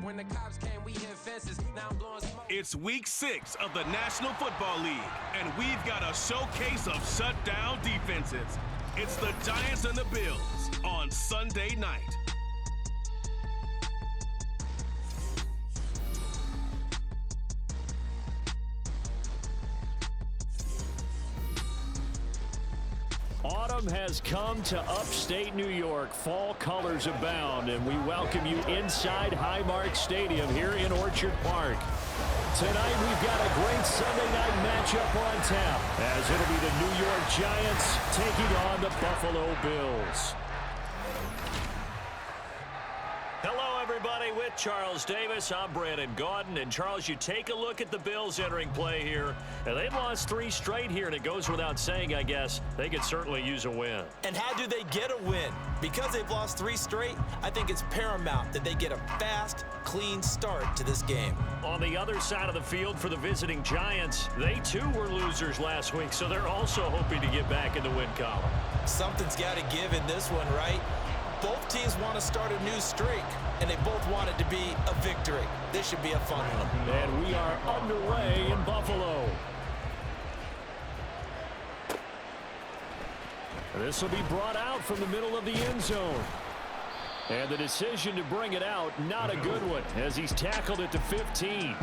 When the cops came, we hit fences. Now I'm blowing smoke. It's week 6 of the National Football League, and we've got a showcase of shutdown defenses. It's the Giants and the Bills on Sunday night. Autumn has come to upstate New York. Fall colors abound, and we welcome you inside Highmark Stadium here in Orchard Park. Tonight, we've got a great Sunday night matchup on tap, as it'll be the New York Giants taking on the Buffalo Bills. Hello, everybody. With Charles Davis, I'm Brandon Gaudin. And, Charles, you take a look at the Bills entering play here. And they've lost 3 straight here, and it goes without saying, I guess, they could certainly use a win. And how do they get a win? Because they've lost 3 straight, I think it's paramount that they get a fast, clean start to this game. On the other side of the field for the visiting Giants, they too were losers last week, so they're also hoping to get back in the win column. Something's got to give in this one, right? Both teams want to start a new streak, and they both want it to be a victory. This should be a fun one. And we are underway in Buffalo. This will be brought out from the middle of the end zone. And the decision to bring it out, not a good one, as he's tackled at the 15.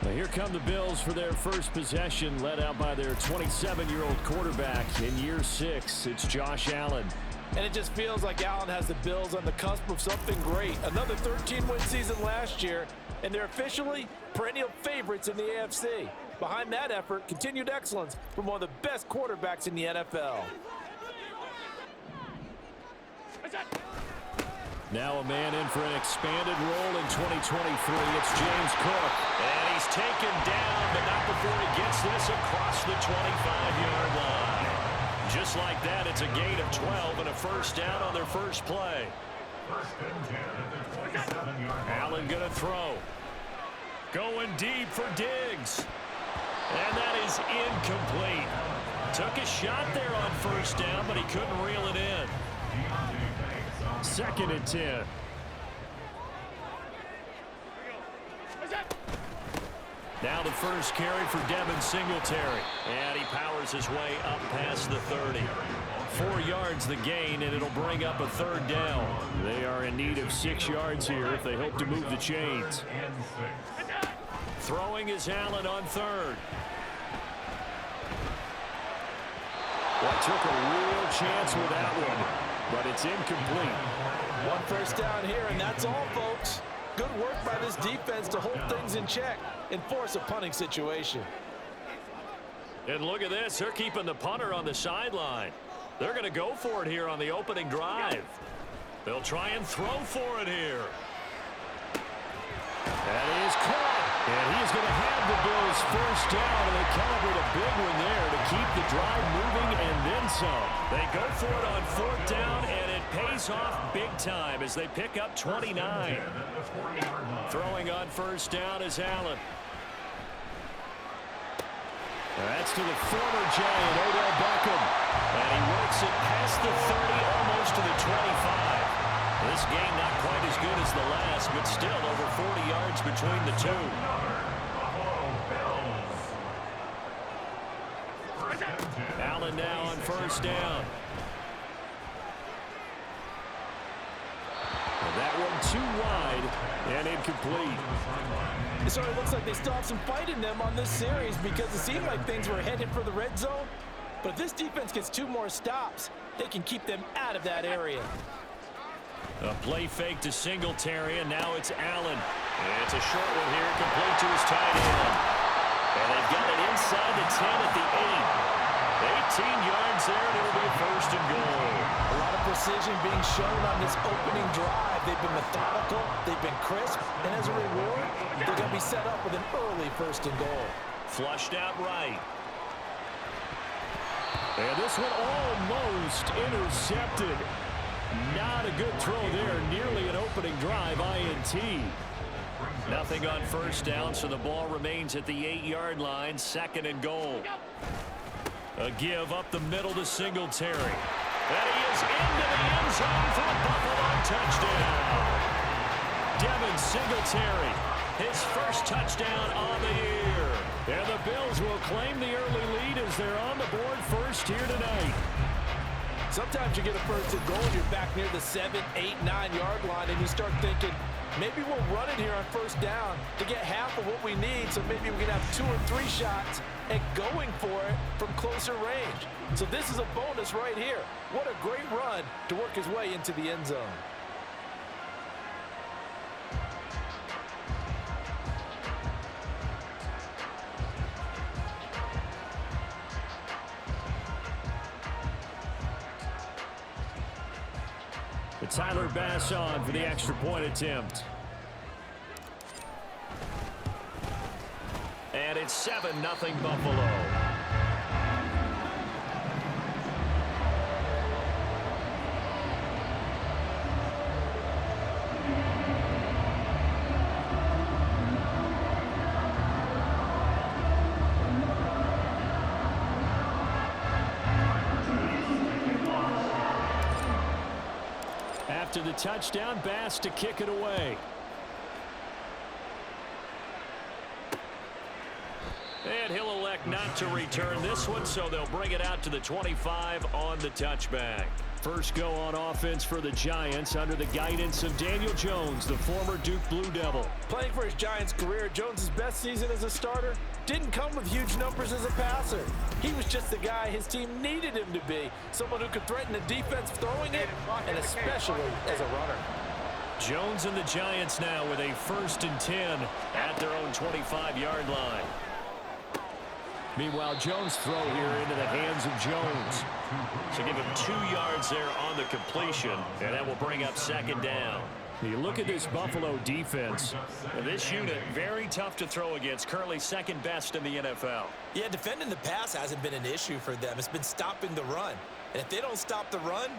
Now here come the Bills for their first possession, led out by their 27-year-old quarterback in year 6. It's Josh Allen. And it just feels like Allen has the Bills on the cusp of something great. Another 13-win season last year, and they're officially perennial favorites in the AFC. Behind that effort, continued excellence from one of the best quarterbacks in the NFL. Now a man in for an expanded role in 2023. It's James Cook. And he's taken down, but not before he gets this across the 25-yard line. Just like that, it's a gain of 12 and a first down on their first play. Allen going to throw. Going deep for Diggs. And that is incomplete. Took a shot there on first down, but he couldn't reel it in. 2nd and 10. Now the first carry for Devin Singletary. And he powers his way up past the 30. 4 yards the gain, and it'll bring up a 3rd down. They are in need of 6 yards here if they hope to move the chains. Throwing is Allen on 3rd. Well, took a real chance with that one, but it's incomplete. 1 first down here, and that's all, folks. Good work by this defense to hold things in check and force a punting situation. And look at this. They're keeping the punter on the sideline. They're going to go for it here on the opening drive. They'll try and throw for it here. That is caught. And he is going to have the Bills first down, and they celebrate a big one there to keep the drive moving and then some. They go for it on 4th down, and it pays off big time as they pick up 29. Throwing on first down is Allen. That's to the former Giant, Odell Beckham. And he works it past the 30, almost to the 25. This game not quite as good as the last, but still over 40 yards between the two. Allen now on first down. And that one too wide and incomplete. It sort of looks like they still have some fight in them on this series because it seemed like things were headed for the red zone. But if this defense gets 2 more stops, they can keep them out of that area. A play fake to Singletary, and now it's Allen. And it's a short one here, complete to his tight end. And they've got it inside the 10 at the 8. 18 yards there, and it'll be a 1st and goal. A lot of precision being shown on this opening drive. They've been methodical, they've been crisp, and as a reward, they're going to be set up with an early 1st and goal. Flushed out right. And this one almost intercepted. Not a good throw there. Nearly an opening drive INT. Nothing on first down, so the ball remains at the 8-yard line. 2nd and goal. A give up the middle to Singletary. And he is into the end zone for a Buffalo touchdown. Devin Singletary, his first touchdown on the year. And the Bills will claim the early lead as they're on the board first here tonight. Sometimes you get a first and goal and you're back near the 7, 8, 9-yard line, and you start thinking, maybe we'll run it here on first down to get half of what we need, so maybe we can have 2 or 3 shots at going for it from closer range. So this is a bonus right here. What a great run to work his way into the end zone. Tyler Bass on for the extra point attempt. And it's 7-0 Buffalo. After the touchdown, Bass to kick it away. And he'll elect not to return this one, so they'll bring it out to the 25 on the touchback. First go on offense for the Giants under the guidance of Daniel Jones, the former Duke Blue Devil. Playing for his Giants career, Jones' best season as a starter didn't come with huge numbers as a passer. He was just the guy his team needed him to be, someone who could threaten the defense throwing it, and especially as a runner. Jones and the Giants now with a 1st and 10 at their own 25-yard line. Meanwhile, Jones' throw here into the hands of Jones. So give him 2 yards there on the completion, and that will bring up 2nd down. You look at this Buffalo defense. This unit, very tough to throw against, currently 2nd best in the NFL. Yeah, defending the pass hasn't been an issue for them. It's been stopping the run. And if they don't stop the run,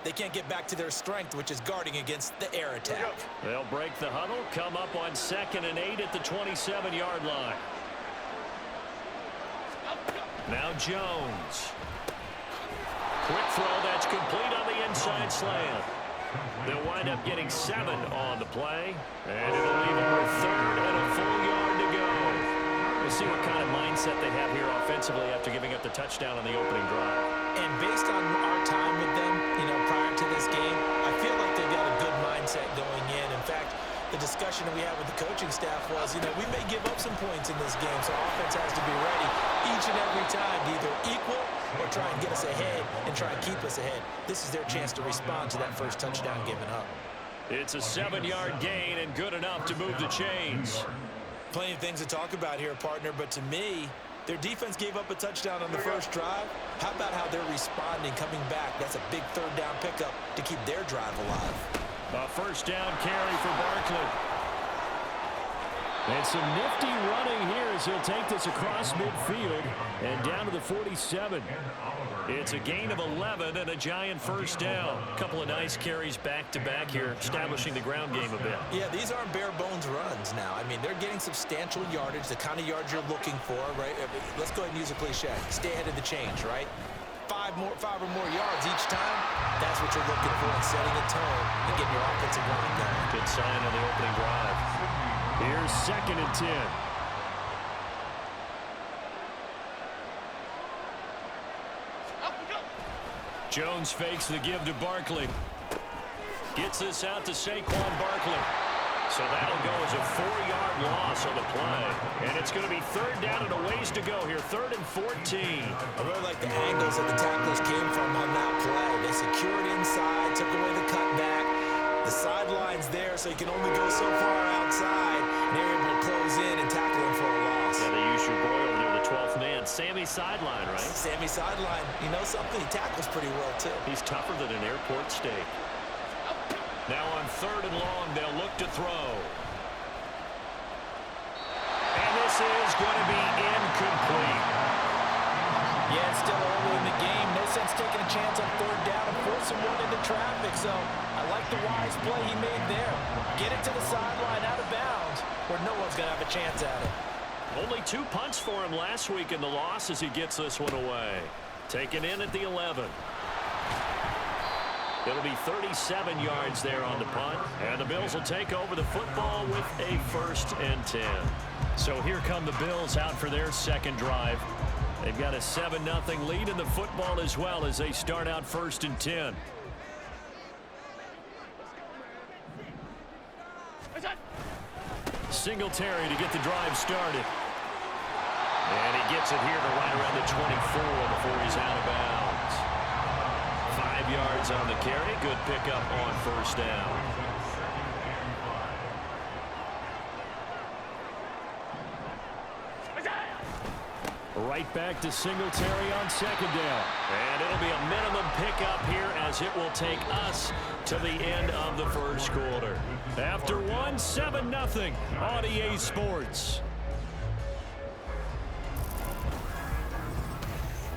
they can't get back to their strength, which is guarding against the air attack. They'll break the huddle, come up on 2nd and 8 at the 27-yard line. Now Jones. Quick throw that's complete on the inside slant. They'll wind up getting 7 on the play. And it'll leave them with 3rd and a full yard to go. We'll see what kind of mindset they have here offensively after giving up the touchdown on the opening drive. And based on our time with them, prior to this game, I feel like they've got a good mindset going in. In fact, the discussion that we had with the coaching staff was, we may give up some points in this game, so offense has to be ready each and every time to either equal or try and get us ahead and try and keep us ahead. This is their chance to respond to that first touchdown given up. It's a 7-yard gain and good enough to move the chains. Plenty of things to talk about here, partner, but to me, their defense gave up a touchdown on the first drive. How about how they're responding, coming back? That's a big 3rd down pickup to keep their drive alive. A 1st down carry for Barkley. And some nifty running here as he'll take this across midfield and down to the 47. It's a gain of 11 and a Giant 1st down. A couple of nice carries back-to-back here, establishing the ground game a bit. Yeah, these aren't bare-bones runs now. They're getting substantial yardage, the kind of yards you're looking for, right? Let's go ahead and use a cliche. Stay ahead of the change, right? 5 or more yards each time, that's what you're looking for in setting a tone and getting your offensive line going. Good sign on the opening drive. Here's 2nd and 10. Jones fakes the give to Barkley. Gets this out to Saquon Barkley. So that'll go as a 4-yard loss on the play. And it's going to be 3rd down and a ways to go here. 3rd and 14. I really like the angles that the tacklers came from on that play. They secured inside, took away the cutback. The sideline's there, so you can only go so far outside. And they're able to close in and tackle him for a loss. Yeah, they use your boy over there, the 12th man. Sammy Sideline, right? Sammy Sideline. You know something? He tackles pretty well, too. He's tougher than an airport steak. Now on 3rd and long, they'll look to throw. And this is going to be incomplete. Yeah, it's still early in the game. No sense taking a chance on 3rd down and forcing one into traffic. So I like the wise play he made there. Get it to the sideline out of bounds where no one's going to have a chance at it. Only 2 punts for him last week in the loss as he gets this one away. Taken in at the 11. It'll be 37 yards there on the punt. And the Bills will take over the football with a 1st and 10. So here come the Bills out for their second drive. They've got a 7-0 lead in the football as well as they start out 1st and 10. Singletary to get the drive started. And he gets it here to right around the 24 before he's out of bounds. 5 yards on the carry. Good pickup on 1st down. Right back to Singletary on 2nd down. And it'll be a minimum pickup here as it will take us to the end of the 1st quarter. After 7-0 on EA Sports.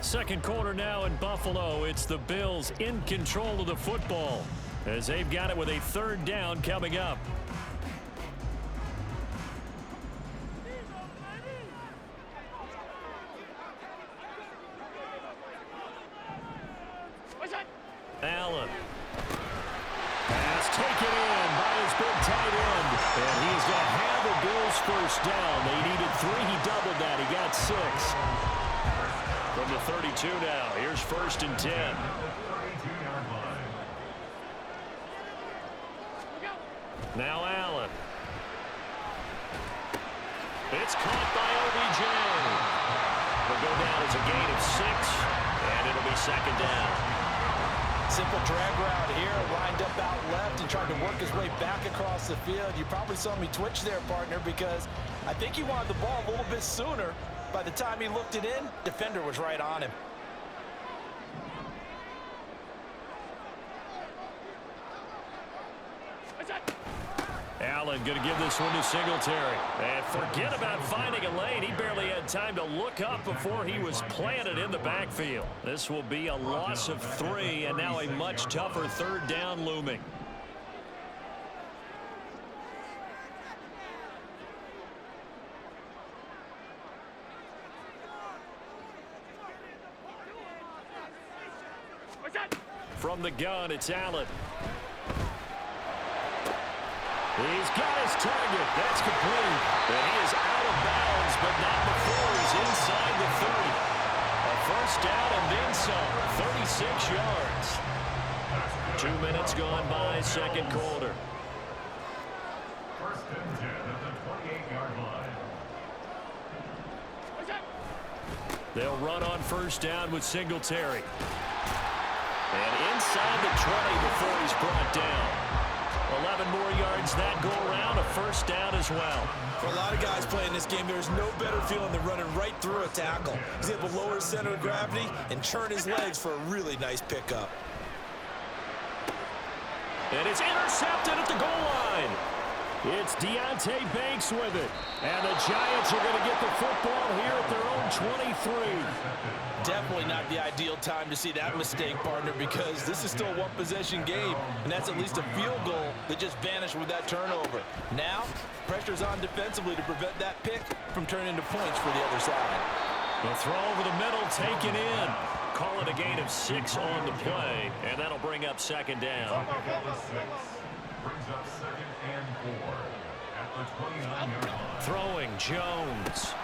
2nd quarter now in Buffalo. It's the Bills in control of the football as they've got it with a 3rd down coming up. Allen. Pass taken in by his big tight end. And he's going to have the Bills 1st down. They needed 3. He doubled that. He got 6. From the 32 now. Here's 1st and 10. Now Allen. It's caught by OBJ. Will go down as a gain of 6. And it'll be 2nd down. Simple drag route here, lined up out left and tried to work his way back across the field. You probably saw me twitch there, partner, because I think he wanted the ball a little bit sooner. By the time he looked it in, defender was right on him. Allen going to give this one to Singletary. And forget about finding a lane. He barely had time to look up before he was planted in the backfield. This will be a loss of 3, and now a much tougher 3rd down looming. From the gun, it's Allen. He's got his target. That's complete. And he is out of bounds, but not before he's inside the 30. A 1st down and then some. 36 yards. 2 minutes gone by, 2nd quarter. 1st and 10 at the 28-yard line. They'll run on 1st down with Singletary. And inside the 20 before he's brought down. 11 more yards that go around, a 1st down as well. For a lot of guys playing this game, there's no better feeling than running right through a tackle. He's able to lower his center of gravity and churn his legs for a really nice pickup. And it's intercepted at the goal line. It's Deonte Banks with it. And the Giants are going to get the football here at their own 23. Definitely not the ideal time to see that mistake, partner, because this is still a one-possession game, and that's at least a field goal that just vanished with that turnover. Now, pressure's on defensively to prevent that pick from turning into points for the other side. The throw over the middle taken in. Call it a gain of 6 on the play, and that'll bring up 2nd down. Brings up 2nd and 4 at the 29-yard line. Throwing Jones.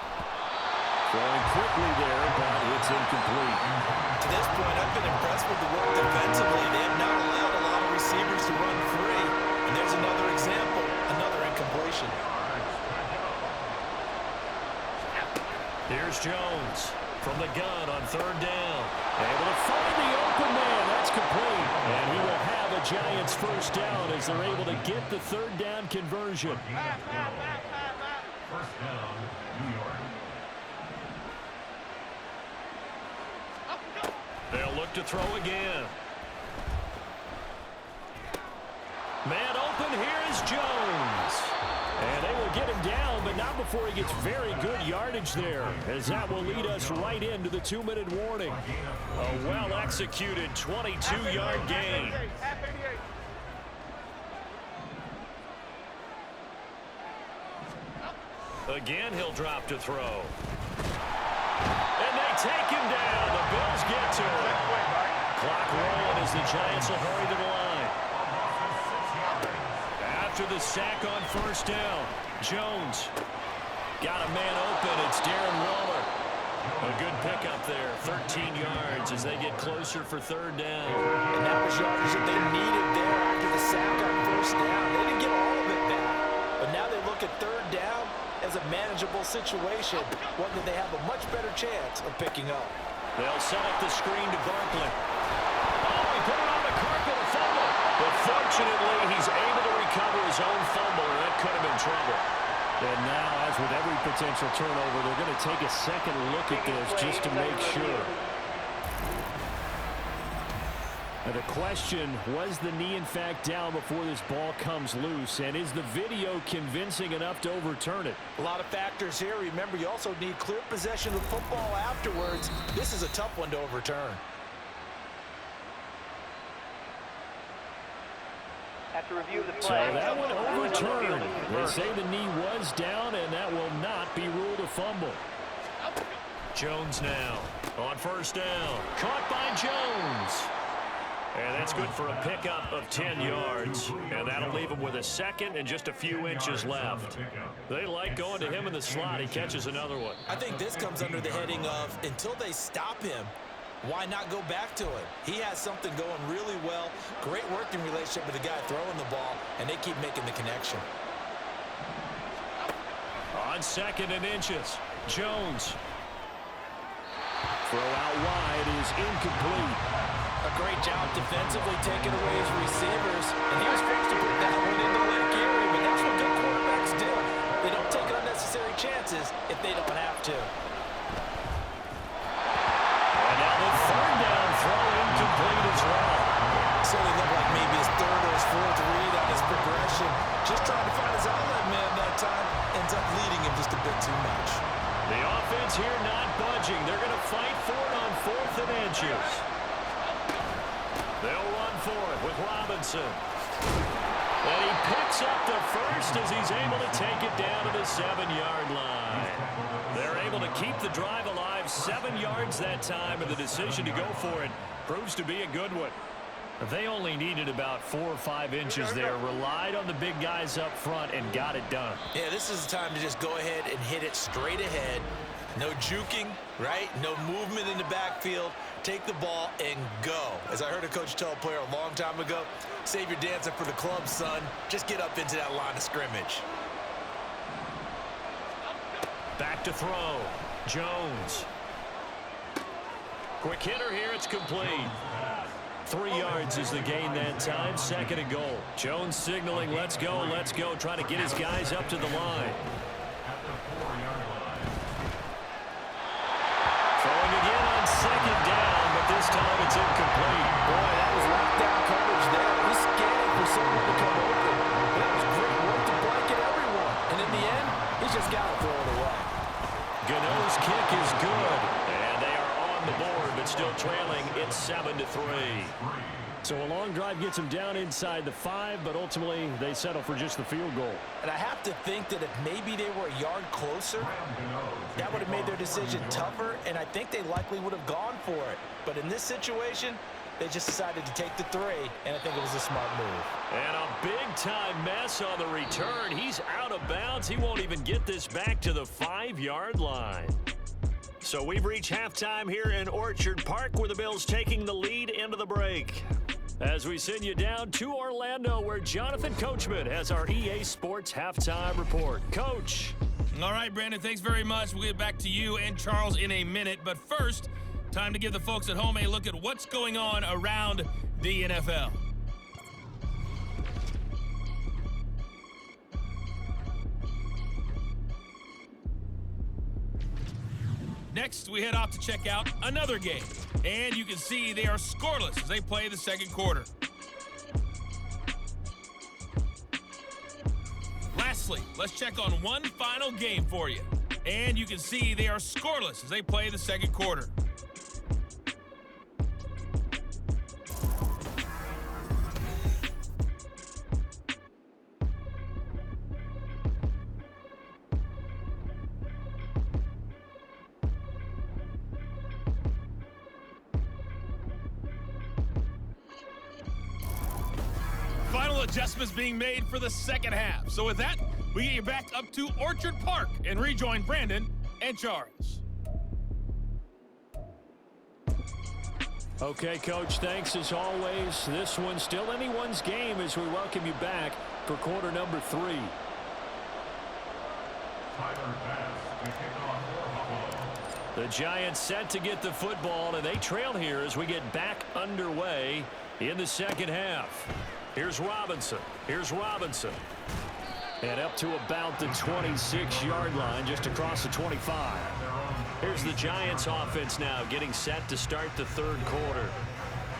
Throwing quickly there, but it's incomplete. To this point, I've been impressed with the work defensively. They have not allowed a lot of receivers to run free. And there's another example, another incompletion. Here's Jones from the gun on 3rd down. Able to find the open man. That's complete. And he will have a Giants 1st down as they're able to get the 3rd down conversion. 1st down, New York. They'll look to throw again. Man open, here is Jones. And they will get him down, but not before he gets very good yardage there, as that will lead us right into the 2-minute warning. A well-executed 22-yard gain. Again, he'll drop to throw. And they take him down. The Bills get to him. Clock rolling as as the Giants will hurry to the line. After the sack on first down, Jones got a man open. It's Darren Waller. A good pickup there, 13 yards as they get closer for third down. And that was yardage that they needed there after the sack on first down. They didn't get all of it back, but now they look at third down as a manageable situation, one that they have a much better chance of picking up. They'll set up the screen to Barkley. Oh, he put it on the carpet, a fumble. But fortunately, he's able to recover his own fumble, or that could have been trouble. And now, as with every potential turnover, they're going to take a second look at this just to make sure. Now the question, was the knee in fact down before this ball comes loose? And is the video convincing enough to overturn it? A lot of factors here. Remember, you also need clear possession of the football afterwards. This is a tough one to overturn. After review of the So play. that one overturned. They say the knee was down, and that will not be ruled a fumble. Jones now on first down. Caught by Jones. And that's good for a pickup of 10 yards. And that'll leave him with a second and just a few inches left. They like going to him in the slot. He catches another one. I think this comes under the heading of, until they stop him, why not go back to it? He has something going really well. Great working relationship with the guy throwing the ball, and they keep making the connection. On second and inches, Jones. Throw out wide is incomplete. A great job defensively taking away his receivers, and he was forced to put that one into Lake Erie, but that's what good quarterbacks do. They don't take unnecessary chances if they don't have to. And now the third down throw incomplete as well. Certainly looked like maybe his third or his fourth read on his progression. Just trying to find his outlet man that time. Ends up leading him just a bit too much. The offense here not budging. They're going to fight for it on 4th and inches. They'll run for it with Robinson. And he picks up the first as he's able to take it down to the 7-yard line. They're able to keep the drive alive 7 yards that time, and the decision to go for it proves to be a good one. They only needed about 4 or 5 inches there, relied on the big guys up front, and got it done. Yeah, this is the time to just go ahead and hit it straight ahead. No juking, right? No movement in the backfield. Take the ball and go. As I heard a coach tell a player a long time ago, save your dancing for the club, son. Just get up into that line of scrimmage. Back to throw. Jones. Quick hitter here. It's complete. 3 yards is the gain that time. 2nd and goal. Jones signaling, let's go, trying to get his guys up to the line. Throwing again on 2nd down, but this time it's incomplete. Boy, that was lockdown coverage there. He's scanning for someone to come open. That was great work to blanket everyone. And in the end, he's just got to throw it away. Gano's kick is good. And they are on the board, but still trailing. It's 7-3. So a long drive gets them down inside the 5, but ultimately they settle for just the field goal. And I have to think that if maybe they were a yard closer, that would have made their decision tougher, and I think they likely would have gone for it. But in this situation, they just decided to take the 3, and I think it was a smart move. And a big-time mess on the return. He's out of bounds. He won't even get this back to the 5-yard line. So we've reached halftime here in Orchard Park, where the Bills taking the lead into the break. As we send you down to Orlando, where Jonathan Coachman has our EA Sports halftime report. Coach. All right, Brandon, thanks very much. We'll get back to you and Charles in a minute. But first, time to give the folks at home a look at what's going on around the NFL. Next, we head off to check out another game. And you can see they are scoreless as they play the second quarter. Lastly, let's check on one final game for you. And you can see they are scoreless as they play the second quarter. Final adjustments being made for the second half. So with that, we get you back up to Orchard Park and rejoin Brandon and Charles. Okay, Coach, thanks as always. This one's still anyone's game as we welcome you back for quarter number 3. The Giants set to get the football, and they trail here as we get back underway in the second half. Here's Robinson. And up to about the 26-yard line, just across the 25. Here's the Giants offense now getting set to start the third quarter.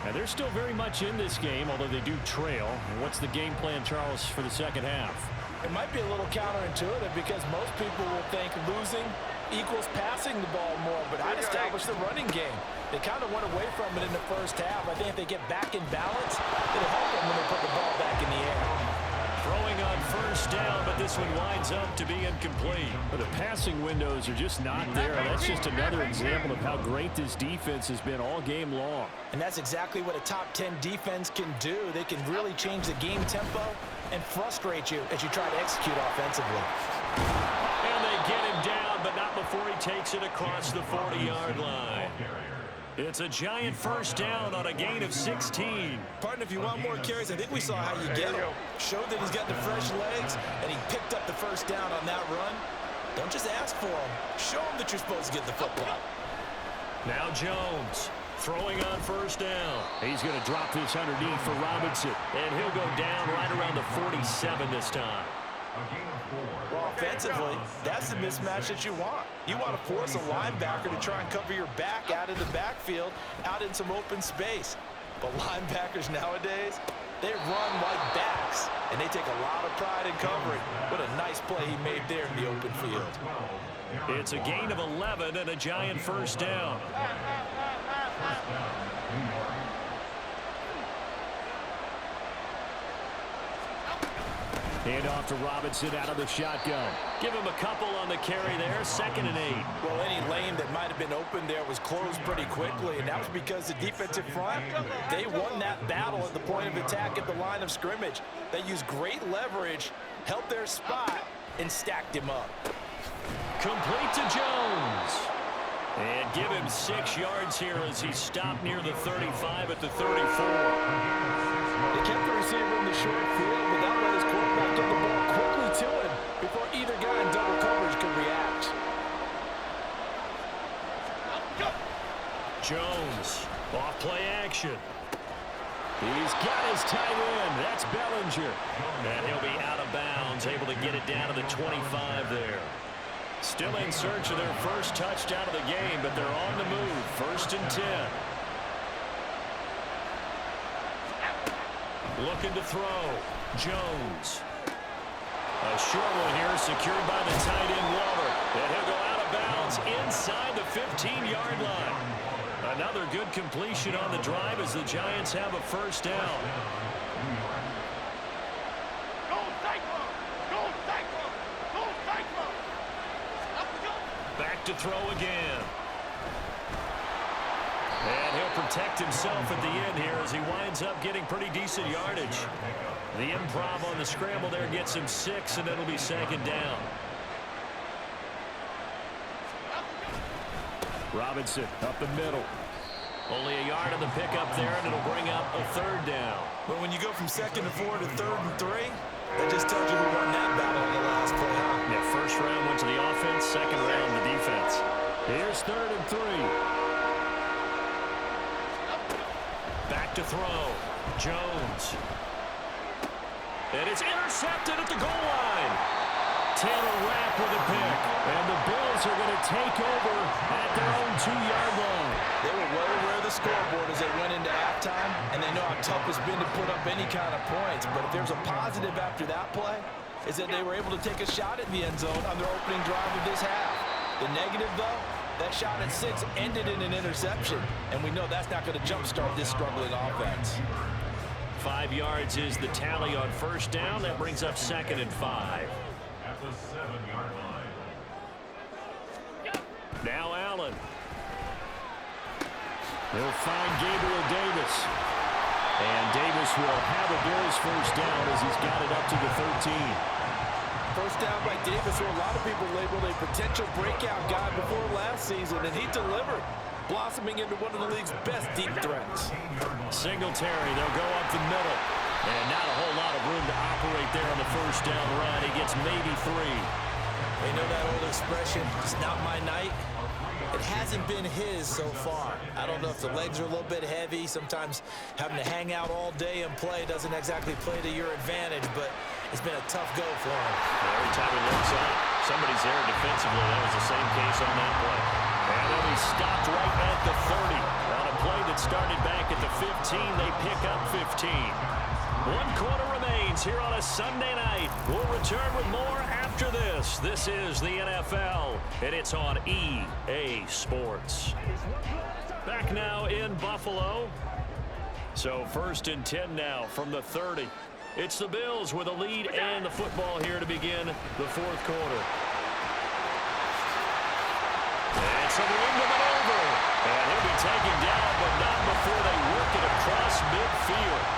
And they're still very much in this game, although they do trail. What's the game plan, Charles, for the second half? It might be a little counterintuitive because most people will think losing equals passing the ball more, but I'd establish the running game. They kind of went away from it in the first half. I think if they get back in balance, it'll help them when they put the ball back in the air. Throwing on first down, but this one winds up to be incomplete. But the passing windows are just not there. That's just another example of how great this defense has been all game long. And that's exactly what a top 10 defense can do. They can really change the game tempo and frustrate you as you try to execute offensively. And they get him down, but not before he takes it across the 40-yard line. It's a Giant first down on a gain of 16. Partner, if you want more carries, I think we saw how you get him. Showed that he's got the fresh legs, and he picked up the first down on that run. Don't just ask for him. Show him that you're supposed to get the football. Now Jones throwing on first down. He's going to drop this underneath for Robinson, and he'll go down right around the 47 this time. Well, offensively, that's the mismatch that you want. You want to force a linebacker to try and cover your back out in the backfield, out in some open space. But linebackers nowadays, they run like backs, and they take a lot of pride in covering. What a nice play he made there in the open field. It's a gain of 11 and a Giant first down. Hand off to Robinson out of the shotgun. Give him a couple on the carry there, 2nd and 8. Well, any lane that might have been open there was closed pretty quickly, and that was because the defensive front, they won that battle at the point of attack at the line of scrimmage. They used great leverage, held their spot, and stacked him up. Complete to Jones. And give him 6 yards here as he stopped near the 35 at the 34. They kept the receiver in the short field, but that let his quarterback get the ball quickly to him before either guy in double coverage could react. Jones, off play action. He's got his tight end. That's Bellinger. And he'll be out of bounds, able to get it down to the 25 there. Still in search of their first touchdown of the game, but they're on the move. 1st and 10. Looking to throw. Jones. A short one here secured by the tight end Waller. And he'll go out of bounds inside the 15-yard line. Another good completion on the drive as the Giants have a first down. Back to throw again. And he'll protect himself at the end here as he winds up getting pretty decent yardage. The improv on the scramble there gets him 6, and it'll be 2nd down. Robinson up the middle. Only a yard on the pickup there, and it'll bring up a 3rd down. But when you go from 2nd and 4 to 3rd and 3, that just tells you who won that battle in the last play, huh? Yeah, 1st round went to the offense, 2nd round the defense. Here's 3rd and 3. Back to throw. Jones. And it's intercepted at the goal line. Taylor Rapp with a pick. And the Bills are going to take over at their own 2-yard line. They were well aware of the scoreboard as they went into halftime, and they know how tough it's been to put up any kind of points. But if there's a positive after that play, is that they were able to take a shot at the end zone on their opening drive of this half. The negative, though, that shot at 6 ended in an interception, and we know that's not going to jumpstart this struggling offense. 5 yards is the tally on first down. That brings up 2nd and 5. At the 7-yard line. Now Allen. He'll find Gabriel Davis. And Davis will have a Bills first down as he's got it up to the 13. First down by Davis, who a lot of people labeled a potential breakout guy before last season, and he delivered, blossoming into one of the league's best deep threats. Singletary, they'll go up the middle. And not a whole lot of room to operate there on the first down run. He gets maybe 3. They know that old expression, it's not my night. It hasn't been his so far. I don't know if the legs are a little bit heavy. Sometimes having to hang out all day and play doesn't exactly play to your advantage, but it's been a tough go for him. Every time he looks up, somebody's there defensively. That was the same case on that play. And then he stopped right at the 30. On a play that started back at the 15, they pick up 15. 1 quarter remains here on a Sunday night. We'll return with more after this. This is the NFL, and it's on EA Sports. Back now in Buffalo. So 1st and 10 now from the 30. It's the Bills with a lead and the football here to begin the 4th quarter. It's a wing of an over. And he'll be taken down, but not before they work it across midfield.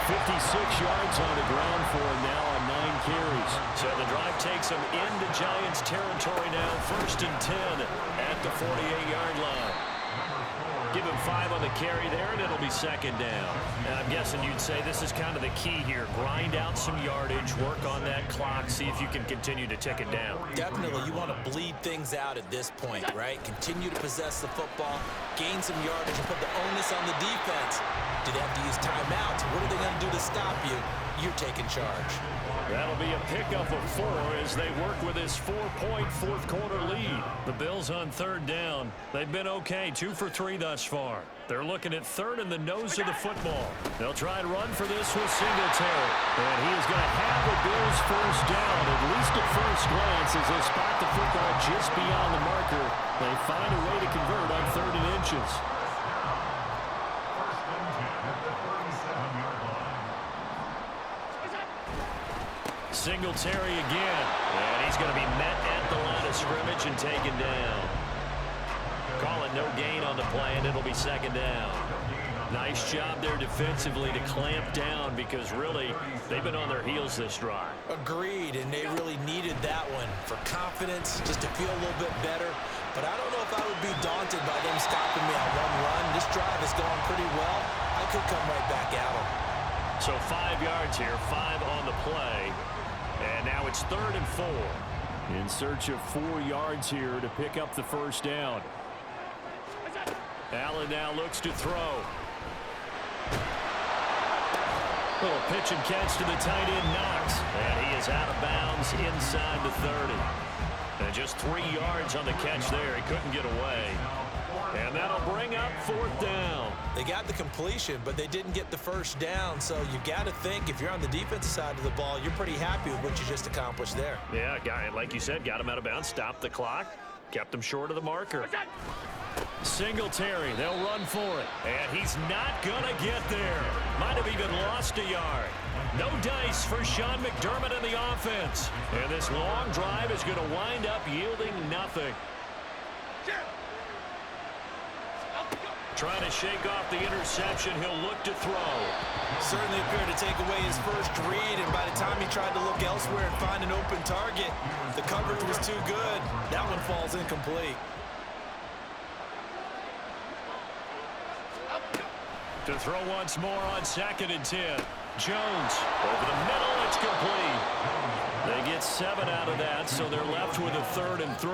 56 yards on the ground for him now on 9 carries. So the drive takes him into Giants territory now. 1st and 10 at the 48-yard line. Give him 5 on the carry there, and it'll be 2nd down. And I'm guessing you'd say this is kind of the key here. Grind out some yardage, work on that clock, see if you can continue to tick it down. Definitely, you want to bleed things out at this point, right? Continue to possess the football, gain some yardage, and put the onus on the defense. Do they have to use timeouts? What are they going to do to stop you? You're taking charge. That'll be a pickup of 4 as they work with this 4-point 4th quarter lead. The Bills on 3rd down. They've been okay, 2 for 3 thus far. They're looking at 3rd in the nose of the football. They'll try and run for this with Singletary. And he is going to have the Bills first down, at least at first glance, as they spot the football just beyond the marker. They find a way to convert on 3rd and inches. Singletary again, and he's going to be met at the line of scrimmage and taken down. Call it no gain on the play, and it'll be 2nd down. Nice job there defensively to clamp down because really they've been on their heels this drive. Agreed, and they really needed that one for confidence, just to feel a little bit better. But I don't know if I would be daunted by them stopping me on one run. This drive is going pretty well. I could come right back at them. So 5 yards here, 5 on the play. And now it's 3rd and 4. In search of 4 yards here to pick up the first down. Allen now looks to throw. Little pitch and catch to the tight end, Knox. And he is out of bounds inside the 30. And just 3 yards on the catch there. He couldn't get away. And that'll bring up 4th down. They got the completion, but they didn't get the first down. So you got to think if you're on the defensive side of the ball, you're pretty happy with what you just accomplished there. Yeah, like you said, got him out of bounds, stopped the clock, kept him short of the marker. Singletary, they'll run for it. And he's not going to get there. Might have even lost a yard. No dice for Sean McDermott in the offense. And this long drive is going to wind up yielding nothing. Trying to shake off the interception, he'll look to throw. Certainly appeared to take away his first read, and by the time he tried to look elsewhere and find an open target, the coverage was too good. That one falls incomplete. To throw once more on 2nd and 10. Jones over the middle, it's complete. They get 7 out of that, so they're left with a 3rd and 3.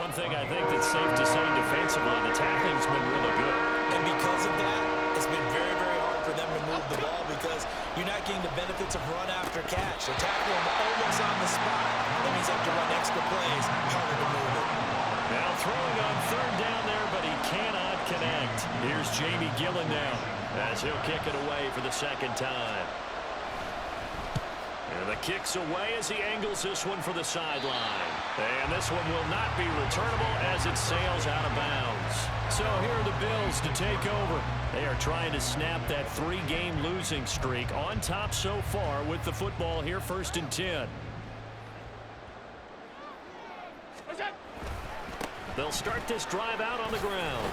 One thing I think that's safe to say defensively, the tackling's been really good. And because of that, it's been very, very hard for them to move the ball because you're not getting the benefits of run after catch. They're tackling them almost on the spot. That means they have to run extra plays, harder to move it. Now throwing on 3rd down there, but he cannot connect. Here's Jamie Gillen now as he'll kick it away for the 2nd time. And the kick's away as he angles this one for the sideline. And this one will not be returnable as it sails out of bounds. So here are the Bills to take over. They are trying to snap that 3-game losing streak on top so far with the football here, 1st and 10. They'll start this drive out on the ground.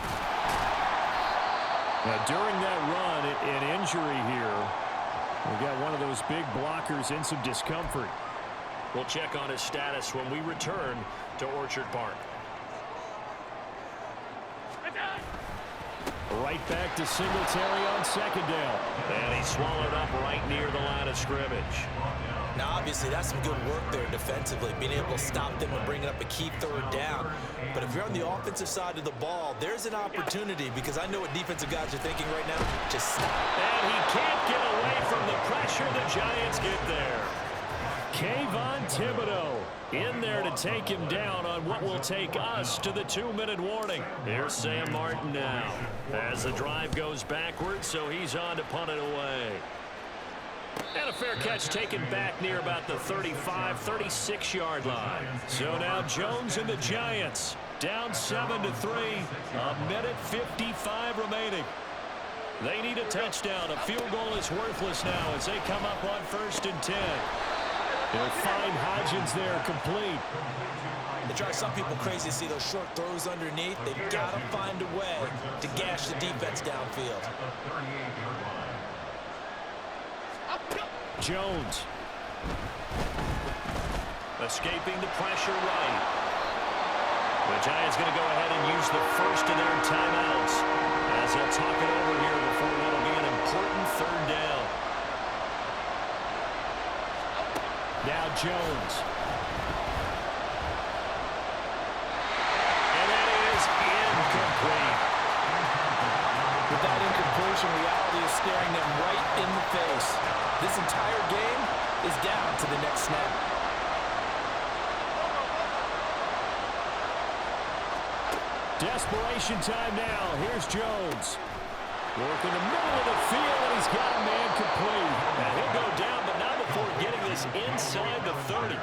Now, during that run, an injury here. We got one of those big blockers in some discomfort. We'll check on his status when we return to Orchard Park. Right back to Singletary on second down. And he swallowed up right near the line of scrimmage. Now, obviously, that's some good work there defensively, being able to stop them and bringing up a key third down. But if you're on the offensive side of the ball, there's an opportunity, because I know what defensive guys are thinking right now. Just stop. And he can't get away from the pressure. The Giants get there. Kayvon Thibodeau in there to take him down on what will take us to the 2-minute warning. Here's Sam Martin now as the drive goes backwards, so he's on to punt it away. And a fair catch taken back near about the 35, 36-yard line. So now Jones and the Giants down 7-3. A minute 55 remaining. They need a touchdown. A field goal is worthless now as they come up on 1st and 10. They'll find Hodgins there complete. It drives some people crazy to see those short throws underneath. They've got to find a way to gash the defense downfield. Jones. Escaping the pressure right. The Giants going to go ahead and use the first of their timeouts as they'll talk it over here before what'll be an important third down. Now Jones. And that is incomplete. With that incompletion, reality is staring them right in the face. This entire game is down to the next snap. Desperation time now. Here's Jones. Working the middle of the field, and he's got a man complete. And he'll go down, but not before getting this inside the 30.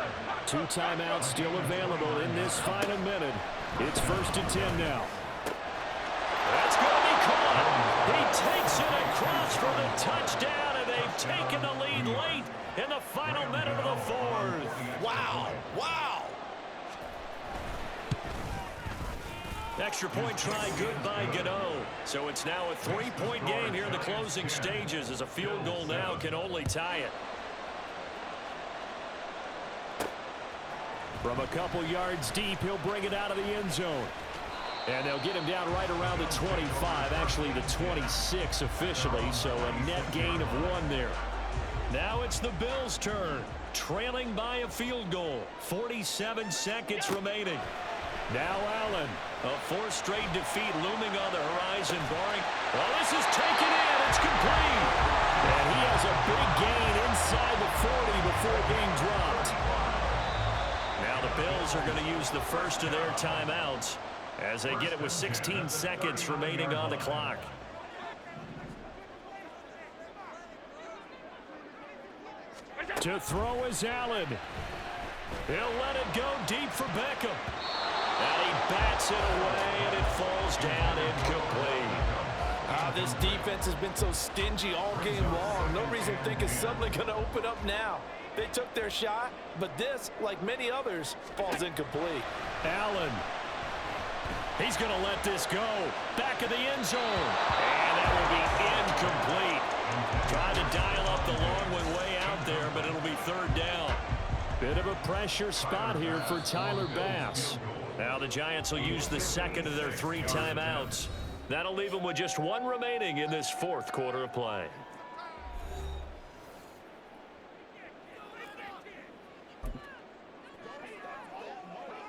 2 timeouts still available in this final minute. It's 1st and 10 now. That's going to be caught. He takes it across for the touchdown, and they've taken the lead late in the final minute of the 4th. Wow. Wow. Extra point try good by Gano. So it's now a 3-point game here in the closing stages as a field goal now can only tie it. From a couple yards deep, he'll bring it out of the end zone. And they'll get him down right around the 25, actually the 26 officially, so a net gain of 1 there. Now it's the Bills' turn, trailing by a field goal. 47 seconds remaining. Now Allen, a 4th straight defeat looming on the horizon, barring. Well, this is taken in. It's complete. And he has a big gain inside the 40 before being dropped. Now the Bills are going to use the first of their timeouts as they get it with 16 seconds remaining on the clock. To throw is Allen. He'll let it go deep for Beckham. And he bats it away, and it falls down incomplete. This defense has been so stingy all game long. No reason to think it's suddenly going to open up now. They took their shot, but this, like many others, falls incomplete. Allen. He's going to let this go. Back of the end zone. And that will be incomplete. Trying to dial up the long one way out there, but it'll be 3rd down. Bit of a pressure spot here for Tyler Bass. Now the Giants will use the second of their 3 timeouts. That'll leave them with just 1 remaining in this 4th quarter of play.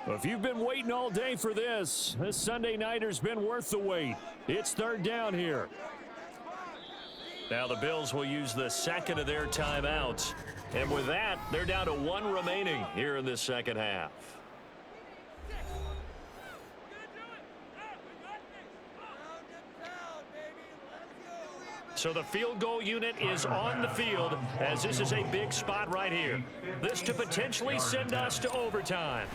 If you've been waiting all day for this Sunday nighter's been worth the wait. It's 3rd down here. Now the Bills will use the second of their timeouts. And with that, they're down to 1 remaining here in this second half. So the field goal unit is on the field as this is a big spot right here. This to potentially send us to overtime.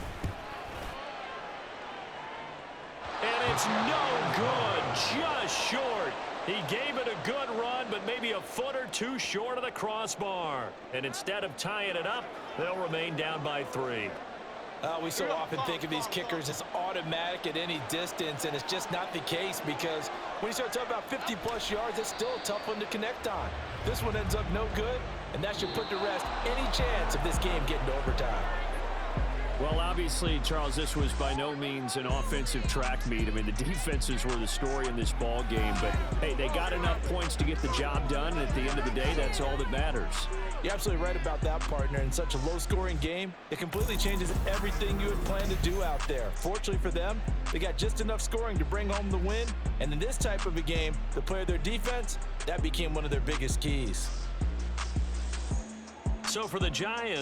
And it's no good, just short. He gave it a good run, but maybe a foot or 2 short of the crossbar. And instead of tying it up, they'll remain down by 3. We so often think of these kickers as automatic at any distance, and it's just not the case because when you start talking about 50-plus yards, it's still a tough one to connect on. This one ends up no good, and that should put to rest any chance of this game getting to overtime. Well, obviously, Charles, this was by no means an offensive track meet. I mean, the defenses were the story in this ball game, but, hey, they got enough points to get the job done, and at the end of the day, that's all that matters. You're absolutely right about that, partner. In such a low-scoring game, it completely changes everything you had planned to do out there. Fortunately for them, they got just enough scoring to bring home the win, and in this type of a game, to play their defense, that became one of their biggest keys. So for the Giants,